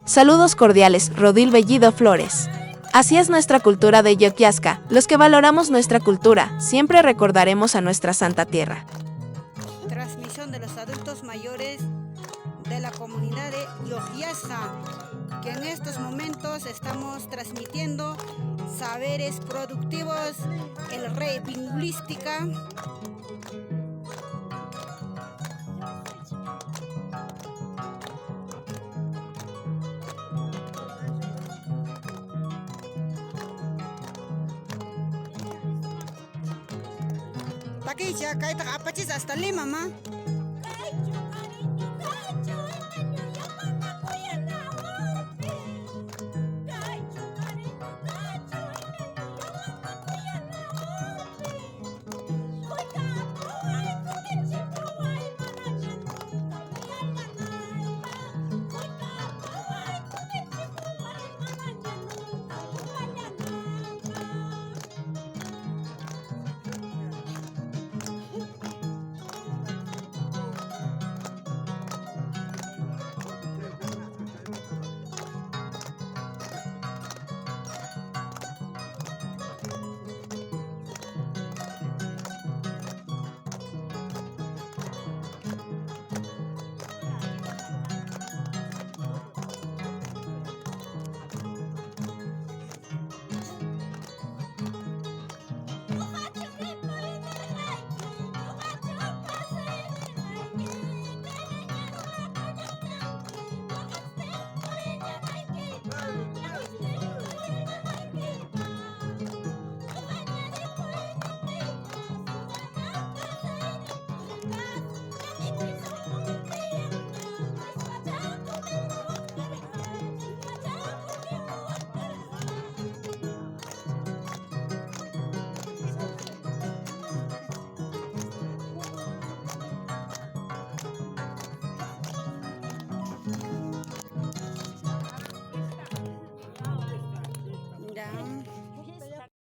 Saludos cordiales, Rodil Bellido Flores. Así es nuestra cultura de Yoquiasca. Los que valoramos nuestra cultura, siempre recordaremos a nuestra santa tierra. Transmisión de los adultos mayores de la comunidad de Yoquiasca, que en estos momentos estamos transmitiendo saberes productivos, el rey lingüística. Paquicha, kaita apachis hasta Lima, ma.